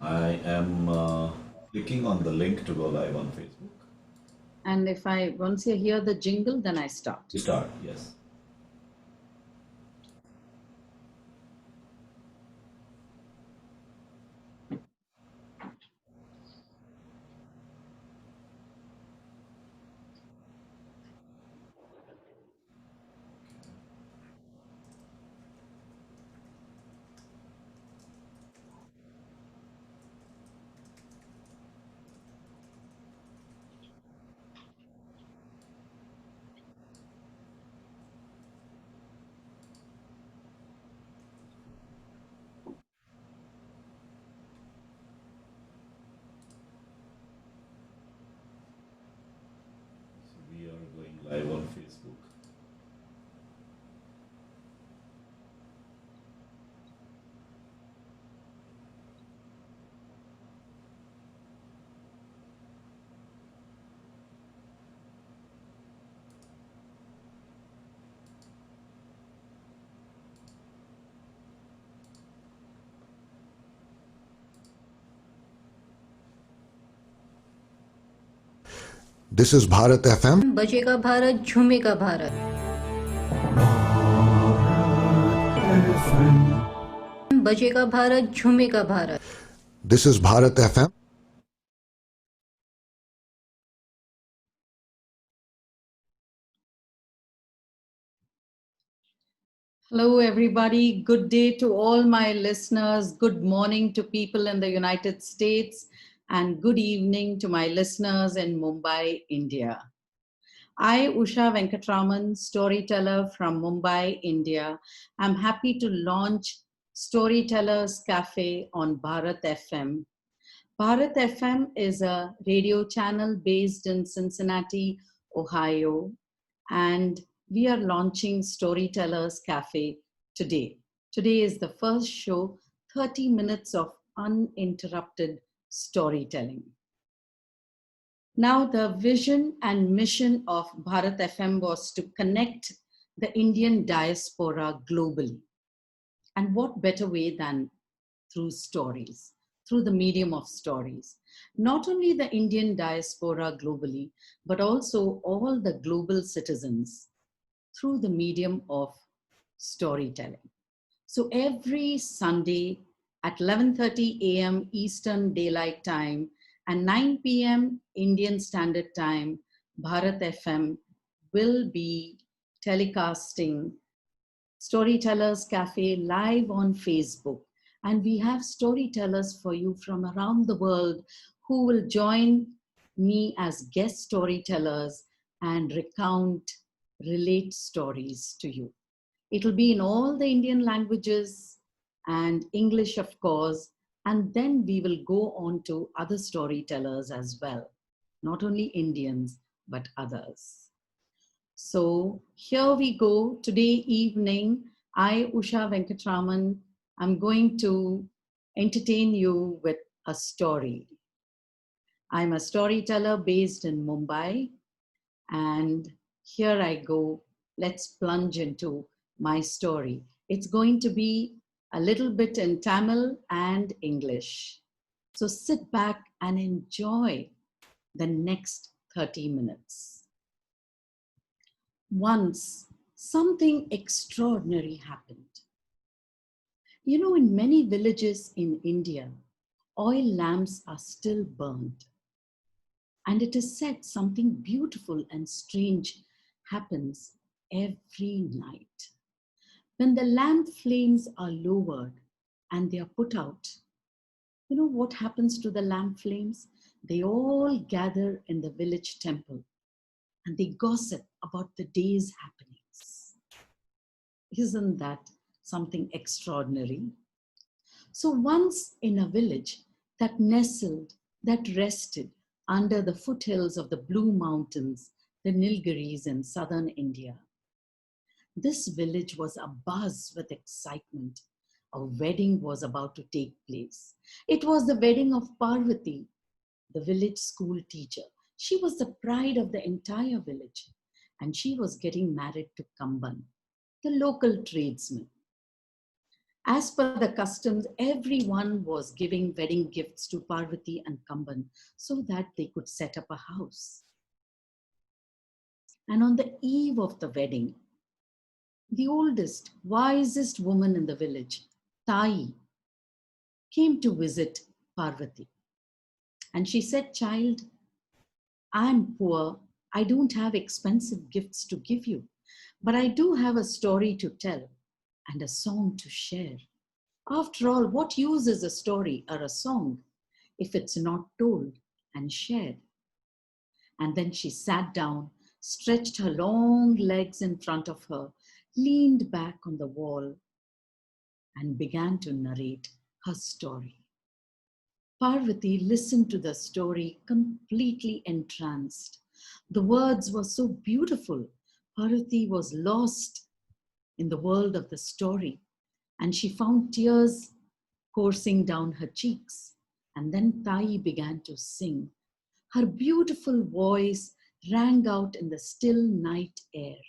I am clicking on the link to go live on Facebook. And if once you hear the jingle, then I start. You start, yes. So we are going live on Facebook. This is Bharat FM. बजेगा भारत झूमेगा भारत बजेगा Bharat झूमेगा Bharat This is Bharat FM. Hello, everybody. Good day to all my listeners. Good morning to people in the United States. And good evening to my listeners in Mumbai, India. I, Usha Venkatraman, storyteller from Mumbai, India, am happy to launch Storytellers Cafe on Bharat FM. Bharat FM is a radio channel based in Cincinnati, Ohio, and we are launching Storytellers Cafe today. Today is the first show, 30 minutes of uninterrupted storytelling. Now, the vision and mission of Bharat FM was to connect the Indian diaspora globally. And what better way than through stories, through the medium of stories. Not only the Indian diaspora globally, but also all the global citizens through the medium of storytelling. So every Sunday at 11:30 a.m. Eastern Daylight Time and 9 p.m. Indian Standard Time, Bharat FM will be telecasting Storytellers Cafe live on Facebook. And we have storytellers for you from around the world who will join me as guest storytellers and relate stories to you. It'll be in all the Indian languages and English, of course, and then we will go on to other storytellers as well, not only Indians, but others. So here we go. Today evening, I, Usha Venkatraman, I'm going to entertain you with a story. I'm a storyteller based in Mumbai, and here I go. Let's plunge into my story. It's going to be a little bit in Tamil and English. So sit back and enjoy the next 30 minutes. Once, something extraordinary happened. You know, in many villages in India, oil lamps are still burned. And it is said something beautiful and strange happens every night. When the lamp flames are lowered and they are put out, you know what happens to the lamp flames? They all gather in the village temple and they gossip about the day's happenings. Isn't that something extraordinary? So once in a village that nestled, that rested under the foothills of the Blue Mountains, the Nilgiris in southern India, this village was abuzz with excitement. A wedding was about to take place. It was the wedding of Parvati, the village school teacher. She was the pride of the entire village, and she was getting married to Kamban, the local tradesman. As per the customs, everyone was giving wedding gifts to Parvati and Kamban so that they could set up a house. And on the eve of the wedding, the oldest, wisest woman in the village, Tai, came to visit Parvati. And she said, "Child, I'm poor. I don't have expensive gifts to give you, but I do have a story to tell and a song to share. After all, what use is a story or a song if it's not told and shared?" And then she sat down, stretched her long legs in front of her, leaned back on the wall, and began to narrate her story. Parvati listened to the story completely entranced. The words were so beautiful. Parvati was lost in the world of the story, and she found tears coursing down her cheeks. And then Tai began to sing. Her beautiful voice rang out in the still night air.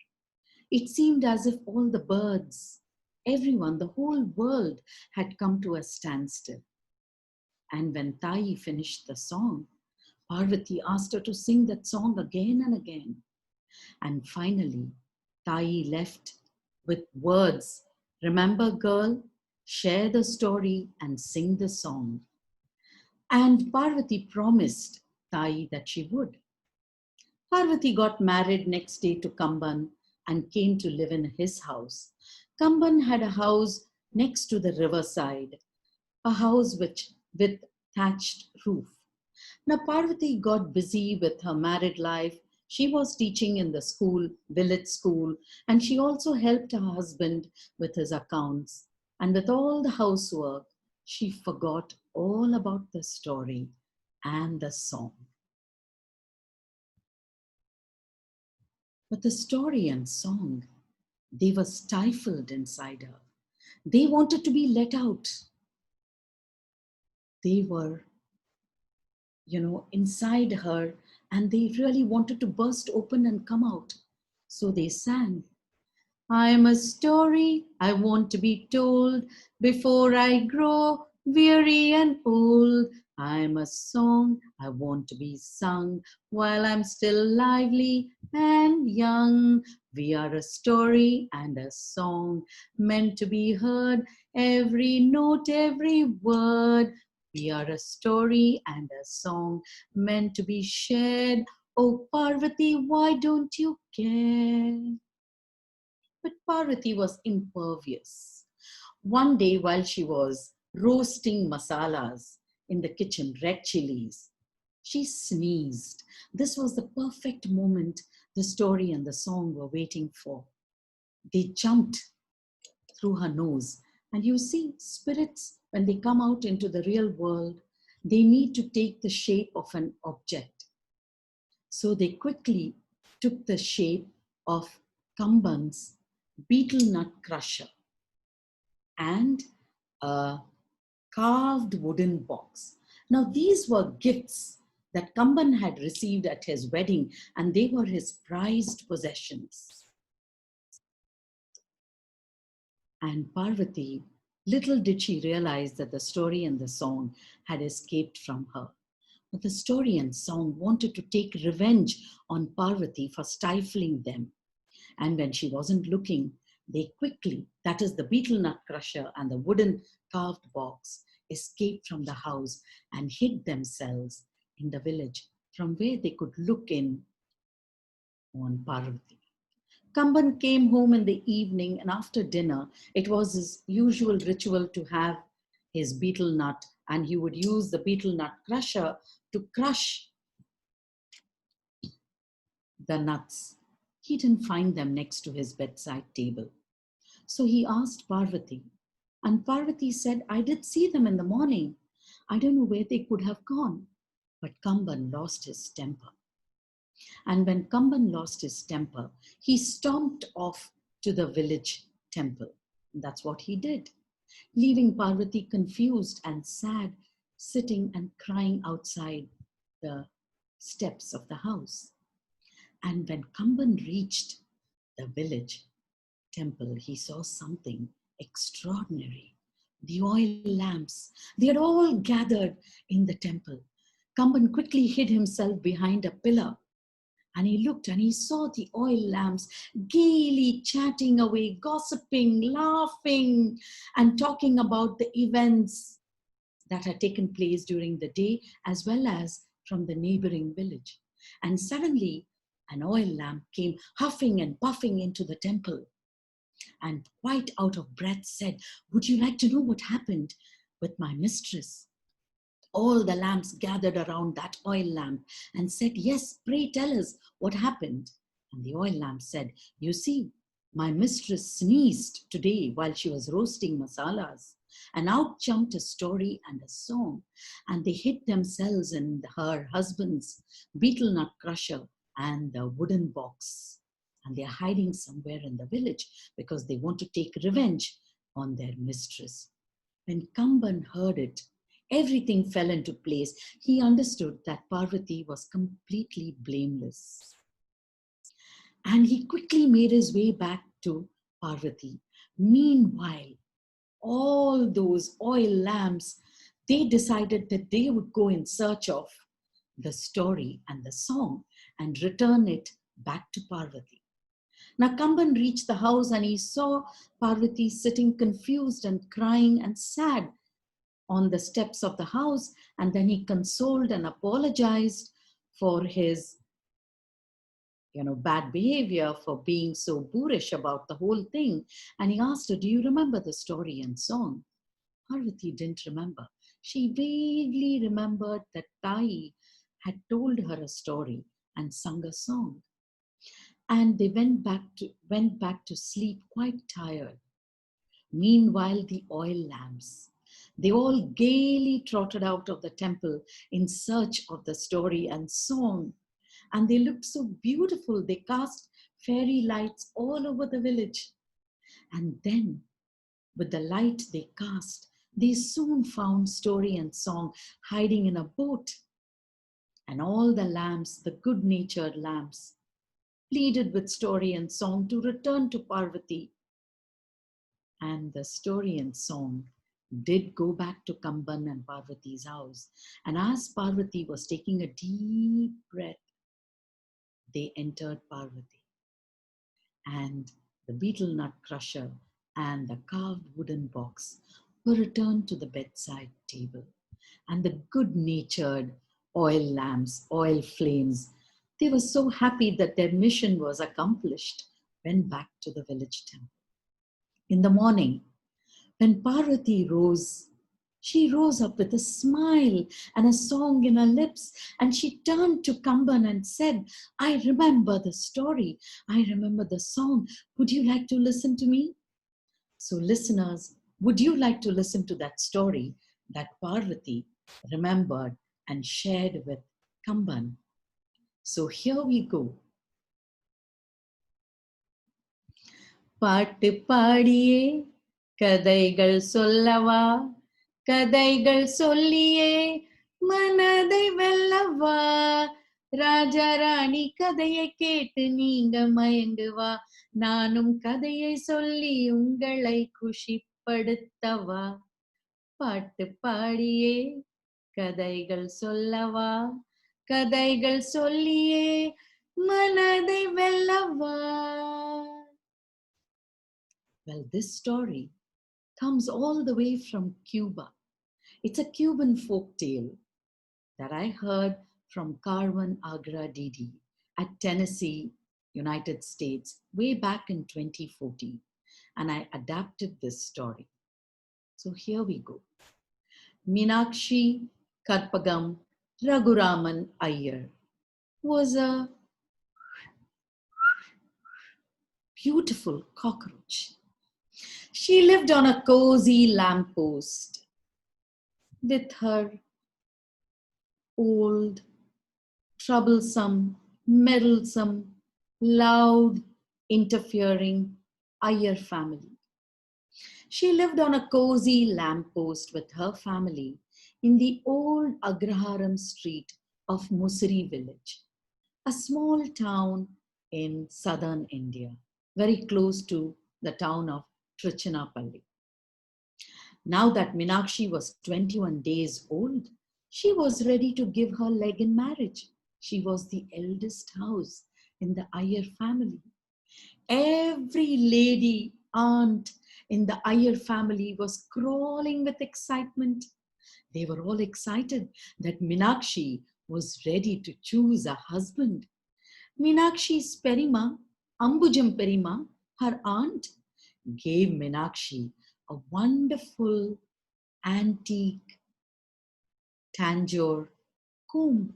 It seemed as if all the birds, everyone, the whole world had come to a standstill. And when Tai finished the song, Parvati asked her to sing that song again and again. And finally, Tai left with words, "Remember, girl, share the story and sing the song." And Parvati promised Tai that she would. Parvati got married next day to Kamban and came to live in his house. Kamban had a house next to the riverside, a house with thatched roof. Now Parvati got busy with her married life. She was teaching in the school, village school, and she also helped her husband with his accounts. And with all the housework, she forgot all about the story and the song. But the story and song, they were stifled inside her. They wanted to be let out. They were, inside her, and they really wanted to burst open and come out. So they sang, "I'm a story I want to be told before I grow weary and old. I'm a song I want to be sung while I'm still lively and young. We are a story and a song meant to be heard, every note, every word. We are a story and a song meant to be shared. Oh, Parvati, why don't you care?" But Parvati was impervious. One day, while she was roasting masalas in the kitchen, red chilies, she sneezed. This was the perfect moment the story and the song were waiting for. They jumped through her nose. And you see, spirits, when they come out into the real world, they need to take the shape of an object. So they quickly took the shape of Kamban's beetle nut crusher and a carved wooden box. Now, these were gifts that Kamban had received at his wedding, and they were his prized possessions. And Parvati, little did she realize that the story and the song had escaped from her. But the story and song wanted to take revenge on Parvati for stifling them. And when she wasn't looking, they quickly, that is the beetle nut crusher and the wooden carved box, escaped from the house and hid themselves in the village from where they could look in on Parvati. Kamban came home in the evening, and after dinner, it was his usual ritual to have his beetle nut, and he would use the beetle nut crusher to crush the nuts. He didn't find them next to his bedside table. So he asked Parvati, and Parvati said, "I did see them in the morning. I don't know where they could have gone." But Kamban lost his temper. And when Kamban lost his temper, he stomped off to the village temple. That's what he did, leaving Parvati confused and sad, sitting and crying outside the steps of the house. And when Kamban reached the village temple, he saw something extraordinary. the oil lamps, they had all gathered in the temple. Kamban quickly hid himself behind a pillar, and he looked and he saw the oil lamps gaily chatting away, gossiping, laughing, and talking about the events that had taken place during the day as well as from the neighboring village. And suddenly, an oil lamp came huffing and puffing into the temple and, quite out of breath, said, "Would you like to know what happened with my mistress?" All the lamps gathered around that oil lamp and said, "Yes, pray tell us what happened." And the oil lamp said, "You see, my mistress sneezed today while she was roasting masalas, and out jumped a story and a song, and they hid themselves in her husband's beetle nut crusher and the wooden box. And they are hiding somewhere in the village because they want to take revenge on their mistress." When Kamban heard it, everything fell into place. He understood that Parvati was completely blameless. And he quickly made his way back to Parvati. Meanwhile, all those oil lamps, they decided that they would go in search of the story and the song and return it back to Parvati. Now Kamban reached the house and he saw Parvati sitting confused and crying and sad on the steps of the house. And then he consoled and apologized for his bad behavior, for being so boorish about the whole thing. And he asked her, "Do you remember the story and song?" Parvati didn't remember. She vaguely remembered that Tai had told her a story and sung a song. And they went back to sleep quite tired. Meanwhile, the oil lamps, they all gaily trotted out of the temple in search of the story and song. And they looked so beautiful. They cast fairy lights all over the village. And then, with the light they cast, they soon found story and song hiding in a boat. And all the lamps, the good-natured lamps, pleaded with story and song to return to Parvati. And the story and song did go back to Kamban and Parvati's house. And as Parvati was taking a deep breath, they entered Parvati. And the beetle nut crusher and the carved wooden box were returned to the bedside table. And the good-natured oil lamps, oil flames, they were so happy that their mission was accomplished, went back to the village temple. In the morning, when Parvati rose, she rose up with a smile and a song in her lips, and she turned to Kamban and said, "I remember the story. I remember the song. Would you like to listen to me?" So listeners, would you like to listen to that story that Parvati remembered and shared with Kamban? So here we go. பாட்டு பாடியே கதைகள் சொல்லவா, கதைகள் சொல்லியே மனதை வெல்லவா, ராஜா ராணி கதையை கேட்டு நீங்க மயங்குவா, நானும் கதையை சொல்லி உங்களை குஷிப்படுத்தவா. பாட்டு பாடியே கதைகள் சொல்லவா, கதைகள் சொல்லியே மனதை வெல்லவா. Well, this story comes all the way from Cuba. It's a Cuban folk tale that I heard from Carmen Agra Didi at Tennessee, United States, way back in 2014. And I adapted this story. So here we go. Meenakshi Karpagam Raghuraman Iyer was a beautiful cockroach. She lived on a cozy lamppost with her old, troublesome, meddlesome, loud, interfering Iyer family. She lived on a cozy lamppost with her family in the old Agraharam street of Musiri village, a small town in southern India, very close to the town of Trichinappalli. Now that Meenakshi was 21 days old, she was ready to give her leg in marriage. She was the eldest house in the Iyer family. Every lady aunt in the Iyer family was crawling with excitement. They were all excited that Meenakshi was ready to choose a husband. Meenakshi's Perima, Ambujam Perima, her aunt, gave Meenakshi a wonderful antique Tanjore comb.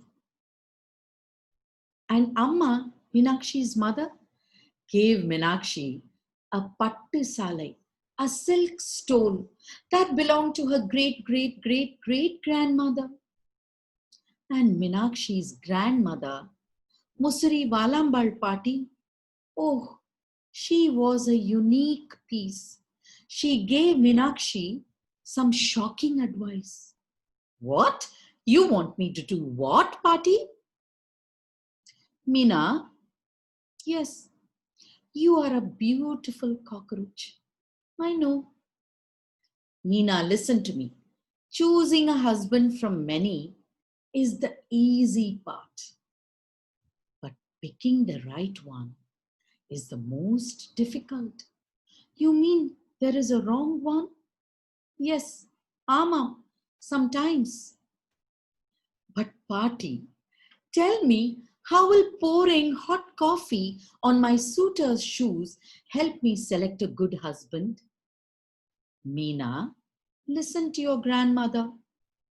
And Amma, Meenakshi's mother, gave Meenakshi a pattu salai, a silk stole that belonged to her great grandmother. And Meenakshi's grandmother, Musuri Valambal Pati, oh, she was a unique piece. She gave Meenakshi some shocking advice. What? You want me to do what, Pati? Meena, yes, you are a beautiful cockroach. I know. Meena, listen to me. Choosing a husband from many is the easy part. But picking the right one is the most difficult. You mean there is a wrong one? Yes, Ama, sometimes. But Pati, tell me, how will pouring hot coffee on my suitor's shoes help me select a good husband? Meena, listen to your grandmother.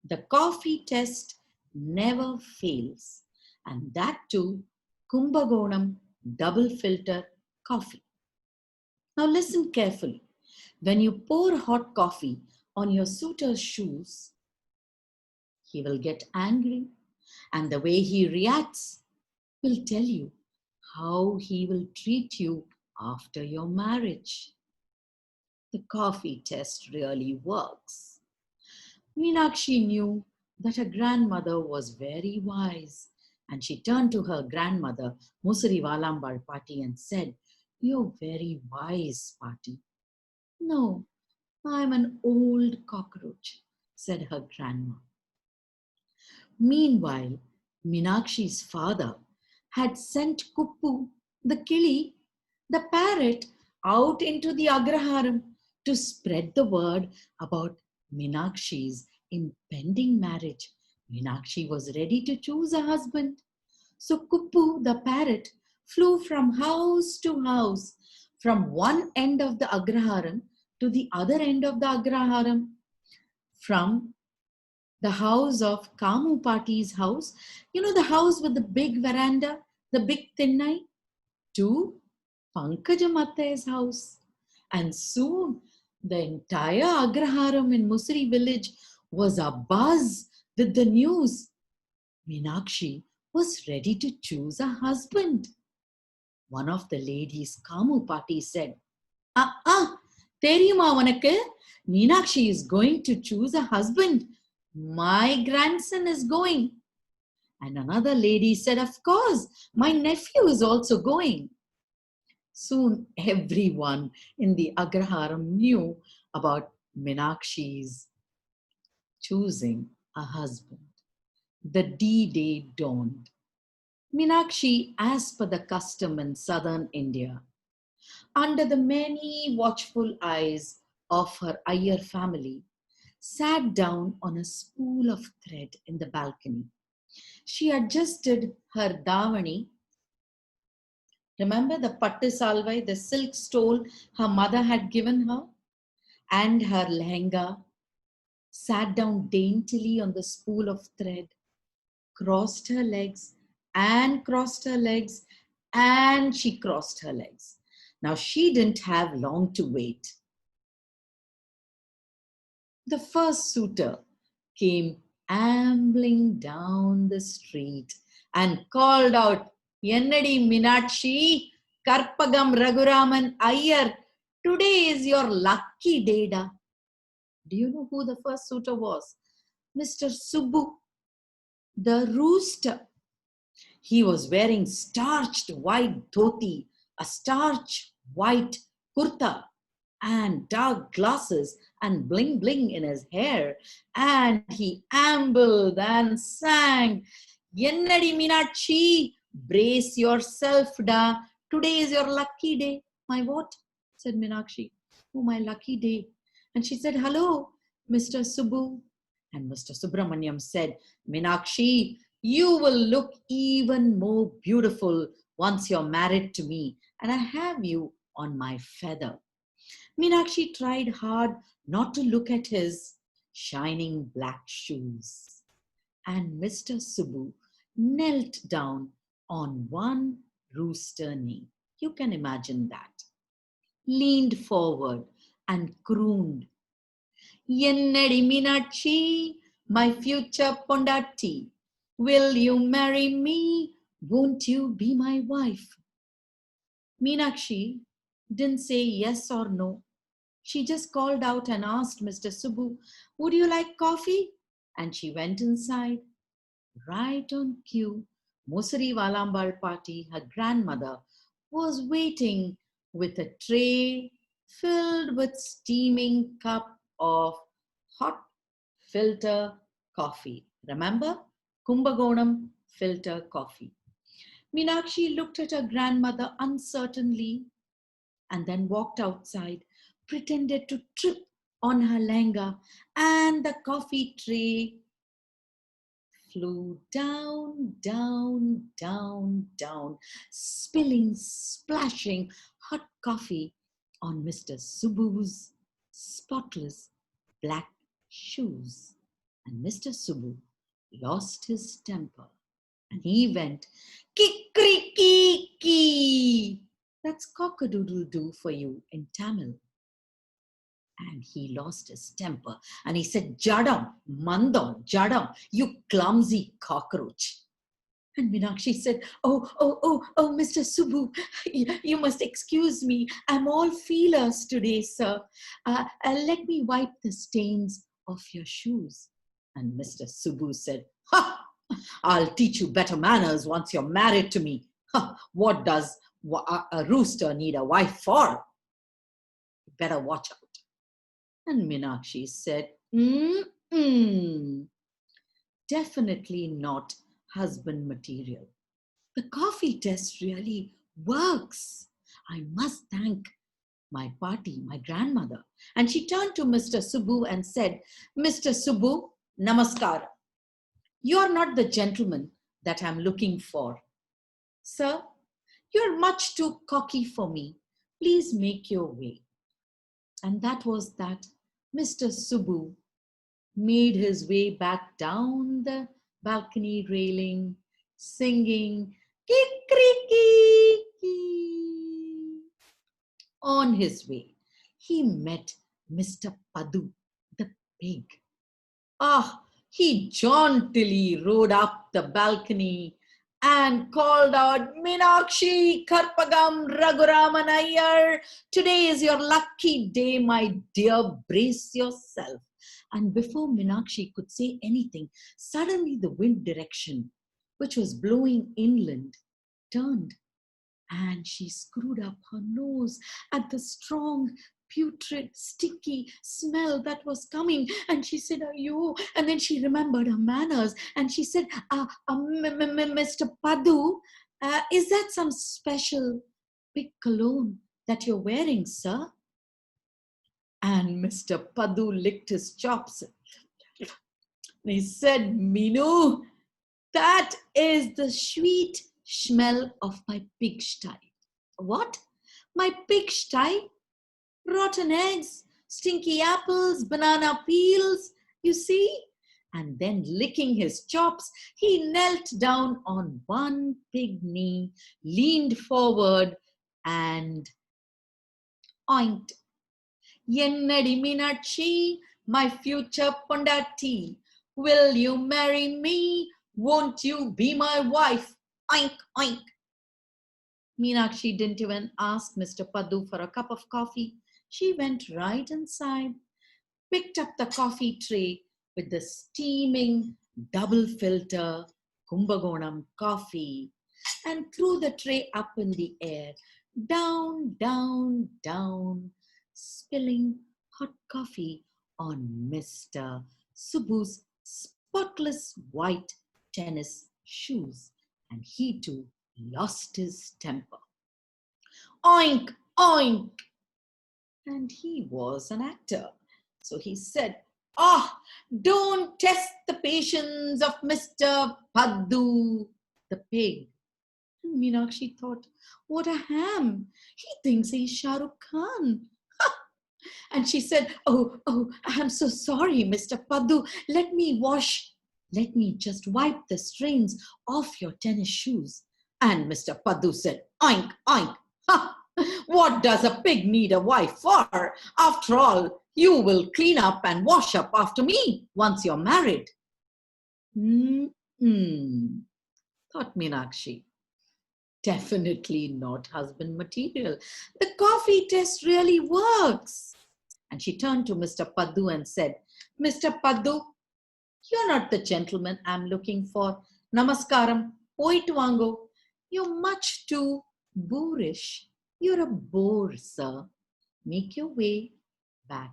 The coffee test never fails. And that too, Kumbagonam double filter coffee. Now listen carefully. When you pour hot coffee on your suitor's shoes, he will get angry. And the way he reacts will tell you how he will treat you after your marriage. The coffee test really works. Meenakshi knew that her grandmother was very wise, and she turned to her grandmother, Musuri Valambal Pati, and said, "You're very wise, Pati." "No, I'm an old cockroach," said her grandma. Meanwhile, Meenakshi's father had sent Kuppu, the kili, the parrot, out into the Agraharam to spread the word about Meenakshi's impending marriage. Meenakshi was ready to choose a husband. So Kuppu, the parrot, flew from house to house, from one end of the Agraharam to the other end of the Agraharam, from the house of Kamu Pati's house, the house with the big veranda, the big thinnai, to Pankajamate's house. And soon the entire Agraharam in Musri village was abuzz with the news. Meenakshi was ready to choose a husband. One of the ladies, Kamu Pati, said, Teriyuma unaku, Meenakshi is going to choose a husband. My grandson is going. And another lady said, of course, my nephew is also going. Soon everyone in the Agraharam knew about Meenakshi's choosing a husband. The D-Day dawned. Meenakshi, as per the custom in southern India, under the many watchful eyes of her Iyer family, sat down on a spool of thread in the balcony. She adjusted her davani. Remember the pattu salvai, the silk stole her mother had given her, and her lehenga, sat down daintily on the spool of thread, crossed her legs and crossed her legs, and she crossed her legs. Now she didn't have long to wait. The first suitor came ambling down the street and called out, "Ennadi Meenakshi, Karpagam Raghuraman Iyer, today is your lucky day, da." Do you know who the first suitor was? Mr. Subbu, the rooster. He was wearing starched white dhoti, a starched white kurta, and dark glasses and bling bling in his hair. And he ambled and sang, Yennadi Meenakshi, brace yourself, da. Today is your lucky day. My what? Said Meenakshi. Oh, my lucky day. And she said, hello, Mr. Subbu. And Mr. Subramaniam said, Meenakshi, you will look even more beautiful once you're married to me and I have you on my feather. Meenakshi tried hard not to look at his shining black shoes. And Mr. Subbu knelt down on one rooster knee. You can imagine that. Leaned forward and crooned, Yennadi Meenakshi, my future pondati, will you marry me? Won't you be my wife? Meenakshi didn't say yes or no. She just called out and asked Mr. Subbu, would you like coffee? And she went inside. Right on cue, Musari Walambal Party, her grandmother, was waiting with a tray filled with steaming cup of hot filter coffee. Remember? Kumbagonam filter coffee. Meenakshi looked at her grandmother uncertainly and then walked outside, pretended to trip on her lehenga, and the coffee tray flew down, down, down, down, spilling, splashing hot coffee on Mr. Subbu's spotless black shoes. And Mr. Subbu lost his temper and he went, kikriki. That's cock-a-doodle-doo for you in Tamil. And he lost his temper and he said, Jadam, Mandam, Jadam, you clumsy cockroach. And Meenakshi said, oh, Mr. Subbu, you must excuse me. I'm all feelers today, sir. Let me wipe the stains of your shoes. And Mr. Subbu said, ha, I'll teach you better manners once you're married to me. Ha, what does a rooster need a wife for? You better watch out. And Meenakshi said, definitely not husband material. The coffee test really works. I must thank my party, my grandmother. And she turned to Mr. Subbu and said, Mr. Subbu, namaskar. You're not the gentleman that I'm looking for. Sir, you're much too cocky for me. Please make your way. And that was that. Mr. Subbu made his way back down the balcony railing, singing, kikriki. On his way, he met Mr. Padu, the pig. He jauntily rode up the balcony and called out, Meenakshi, Karpagam, Raghuraman Iyer, today is your lucky day, my dear, brace yourself. And before Meenakshi could say anything, suddenly the wind direction, which was blowing inland, turned and she screwed up her nose at the strong, putrid, sticky smell that was coming. And she said, Ayo. And then she remembered her manners and she said, Mr. Padu, is that some special big cologne that you're wearing, sir? And Mr. Padu licked his chops. He said, Meenu, that is the sweet smell of my pigsty. What? My pigsty? Rotten eggs, stinky apples, banana peels, you see? And then licking his chops, he knelt down on one pig knee, leaned forward and oinked. Yennadi Meenakshi, my future pondati, will you marry me? Won't you be my wife? Oink, oink. Meenakshi didn't even ask Mr. Padu for a cup of coffee. She went right inside, picked up the coffee tray with the steaming double filter Kumbagonam coffee and threw the tray up in the air, down, down, down, spilling hot coffee on Mr. Subbu's spotless white tennis shoes, and he too lost his temper. Oink, oink! And he was an actor. So he said, "Ah, don't test the patience of Mr. Paddu, the pig." And Meenakshi thought, what a ham. He thinks he's Shah Rukh Khan. And she said, oh, I'm so sorry, Mr. Paddu. Let me just wipe the stains off your tennis shoes. And Mr. Paddu said, oink, oink. Ha! What does a pig need a wife for? After all, you will clean up and wash up after me once you're married. Thought Meenakshi. Definitely not husband material. The coffee test really works. And she turned to Mr. Paddu and said, Mr. Paddu, you're not the gentleman I'm looking for. Namaskaram, poitu vango. You're much too boorish. You're a bore, sir. Make your way back.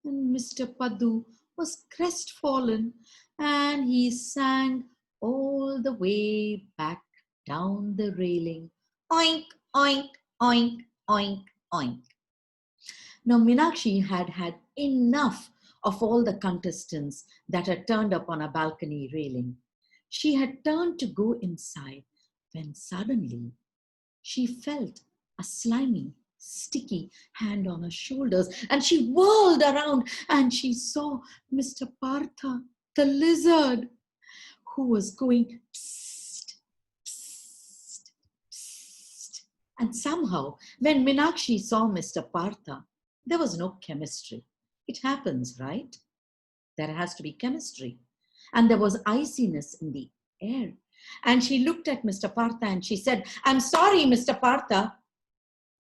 And Mr. Paddu was crestfallen, and he sang all the way back down the railing. Oink, oink, oink, oink, oink. Now Meenakshi had had enough of all the contestants that had turned up on a balcony railing. She had turned to go inside when suddenly she felt a slimy, sticky hand on her shoulders, and she whirled around and she saw Mr. Partha, the lizard, who was going psst, psst, psst. And somehow, when Meenakshi saw Mr. Partha, there was no chemistry. It happens, right? There has to be chemistry. And there was iciness in the air. And she looked at Mr. Partha and she said, I'm sorry, Mr. Partha.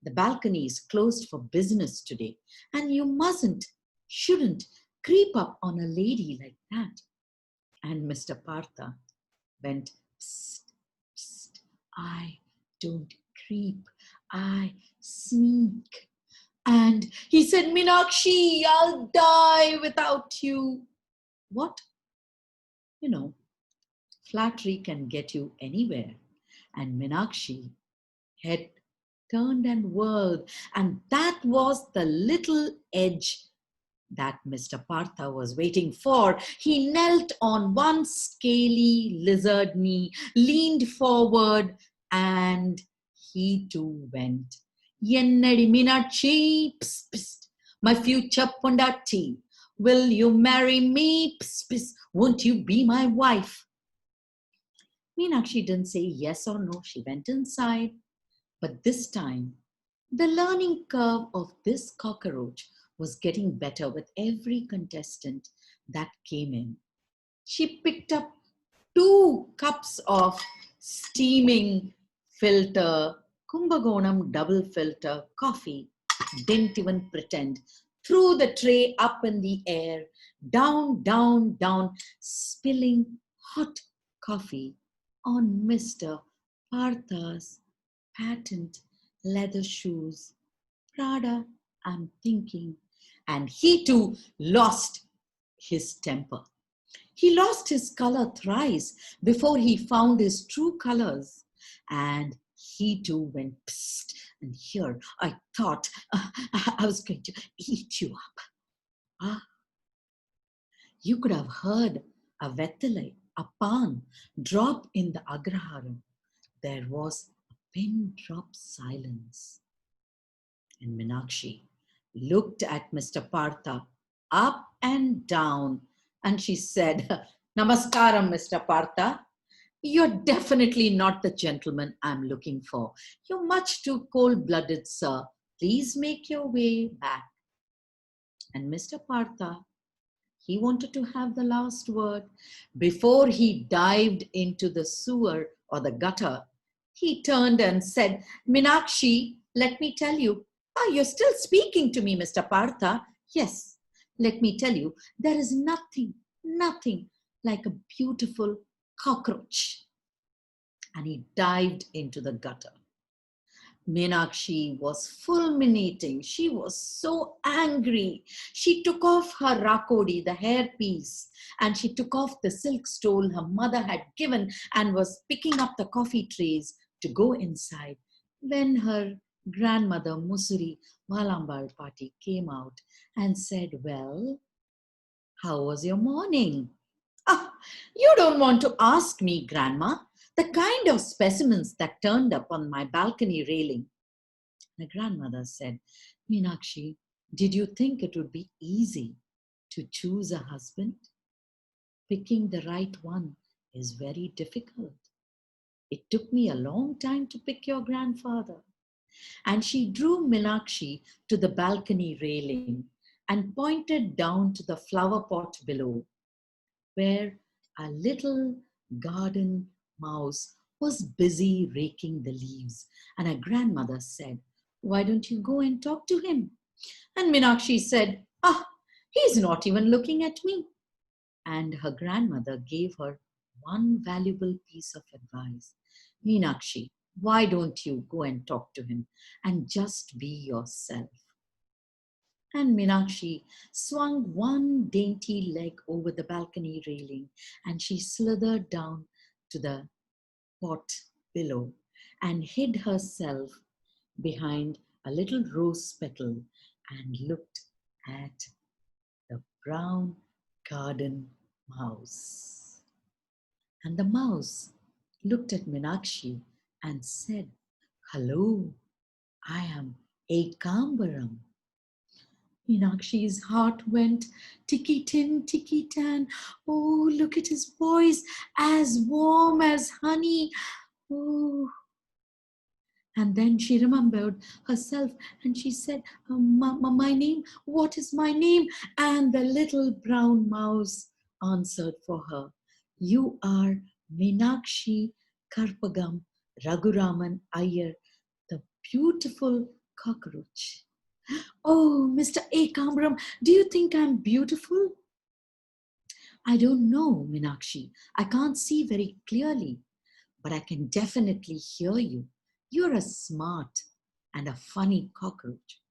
The balcony is closed for business today. And you shouldn't creep up on a lady like that. And Mr. Partha went, psst, psst, I don't creep, I sneak. And he said, Meenakshi, I'll die without you. What? You know, flattery can get you anywhere. And Meenakshi had turned and whirled, and that was the little edge that Mr. Partha was waiting for. He knelt on one scaly lizard knee, leaned forward, and he too went. Yennadi Meenakshi, pss, pss, my future Pondati. Will you marry me? Pss, pss, won't you be my wife? Meenakshi didn't say yes or no. She went inside. But this time, the learning curve of this cockroach was getting better with every contestant that came in. She picked up 2 cups of steaming filter, Kumbakonam double filter coffee, didn't even pretend, threw the tray up in the air, down, down, down, spilling hot coffee on Mr. Partha's patent leather shoes. Prada, I'm thinking. And he too lost his temper. He lost his color thrice before he found his true colors. And he too went psst. And here I thought I was going to eat you up. Ah, you could have heard a vettalai, a pan, drop in the agraharam. There was a pin drop silence. And Meenakshi looked at Mr. Partha up and down, and she said, Namaskaram, Mr. Partha. You're definitely not the gentleman I'm looking for. You're much too cold-blooded, sir. Please make your way back. And Mr. Partha, he wanted to have the last word. Before he dived into the sewer or the gutter, he turned and said, Meenakshi, let me tell you. You're still speaking to me, Mr. Partha. Yes, let me tell you, there is nothing like a beautiful cockroach. And he dived into the gutter. Meenakshi was fulminating. She was so angry. She took off her rakodi, the hairpiece, and she took off the silk stole her mother had given and was picking up the coffee trays to go inside when her grandmother Musuri Malambal Pati came out and said, "Well, how was your morning?" "Ah, you don't want to ask me, Grandma. The kind of specimens that turned up on my balcony railing." My grandmother said, "Meenakshi, did you think it would be easy to choose a husband? Picking the right one is very difficult. It took me a long time to pick your grandfather." And she drew Meenakshi to the balcony railing and pointed down to the flower pot below, where a little garden mouse was busy raking the leaves. And her grandmother said, "Why don't you go and talk to him?" And Meenakshi said, "Ah, he's not even looking at me." And her grandmother gave her one valuable piece of advice. "Meenakshi, why don't you go and talk to him and just be yourself?" And Meenakshi swung one dainty leg over the balcony railing and she slithered down to the pot below and hid herself behind a little rose petal and looked at the brown garden mouse. And the mouse looked at Meenakshi and said, "Hello, I am Ekambaram." Meenakshi's heart went ticky-tin, ticky-tan. "Oh, look at his voice, as warm as honey. Oh." And then she remembered herself and she said, My name, what is my name?" And the little brown mouse answered for her, "You are Meenakshi Karpagam Raghuraman Iyer, the beautiful cockroach." "Oh, Mr. Ekambaram, do you think I'm beautiful?" "I don't know, Meenakshi. I can't see very clearly, but I can definitely hear you. You're a smart and a funny cockroach.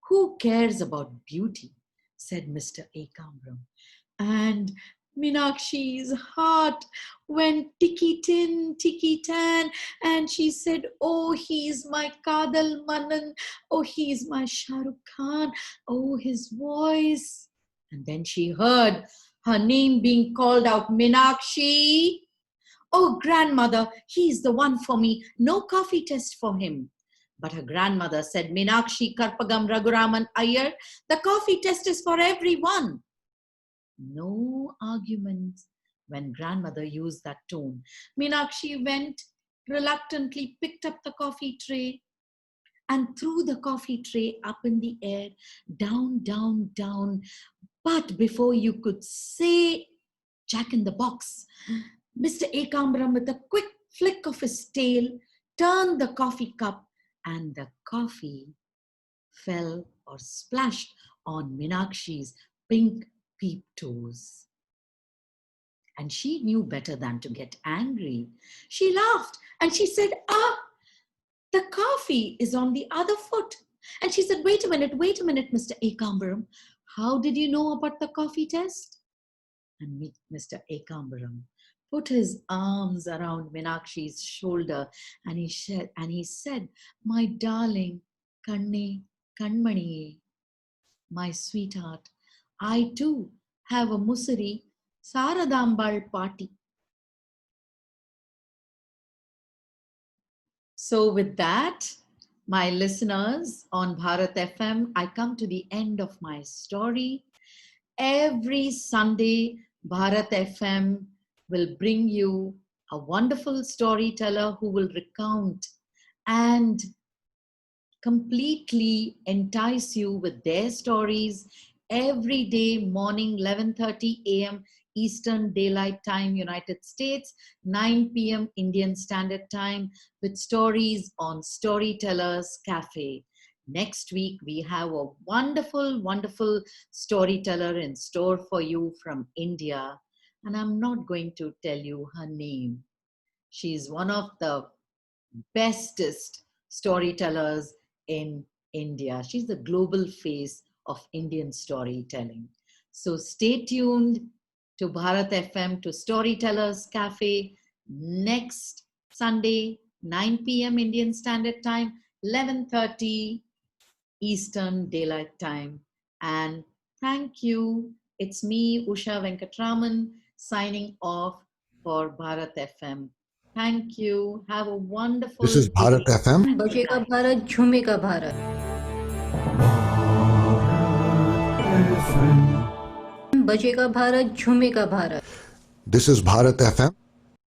Who cares about beauty?" said Mr. Ekambaram. And Meenakshi's heart went ticky-tin, ticky-tan, and she said, "Oh, he's my Kadal Manan. Oh, he's my Shah Rukh Khan. Oh, his voice." And then she heard her name being called out, "Meenakshi." "Oh, grandmother, he's the one for me. No coffee test for him." But her grandmother said, "Meenakshi Karpagam Raghuraman Iyer, the coffee test is for everyone." No arguments when grandmother used that tone. Meenakshi went, reluctantly picked up the coffee tray and threw the coffee tray up in the air, down, down, down. But before you could say Jack in the Box, Mr. Ekambaram, with a quick flick of his tail, turned the coffee cup and the coffee fell or splashed on Meenakshi's pink peep toes. And she knew better than to get angry. She laughed and she said, "Ah, the coffee is on the other foot." And she said, wait a minute, Mr. Ekambaram. How did you know about the coffee test?" And Mr. Ekambaram put his arms around Meenakshi's shoulder and he said, "My darling, Kanne, Kanmani, my sweetheart, I too have a Musari Saradambal party." So with that, my listeners on Bharat FM, I come to the end of my story. Every Sunday, Bharat FM will bring you a wonderful storyteller who will recount and completely entice you with their stories every day morning 11:30 a.m. Eastern Daylight Time, United States, 9 p.m. Indian Standard Time, with stories on Storytellers Cafe. Next week, we have a wonderful, wonderful storyteller in store for you from India. And I'm not going to tell you her name. She's one of the bestest Storytellers in India. She's the global face of Indian storytelling. So stay tuned to Bharat FM, to Storytellers Cafe next Sunday, 9 p.m. Indian Standard Time, 11:30 Eastern Daylight Time. And thank you. It's me, Usha Venkatraman, signing off for Bharat FM. Thank you. Have a wonderful This is Bharat day. FM. And good बजेगा night. Bharat झूमेगा Bharat बजेगा Bharat झूमेगा Bharat This is Bharat FM.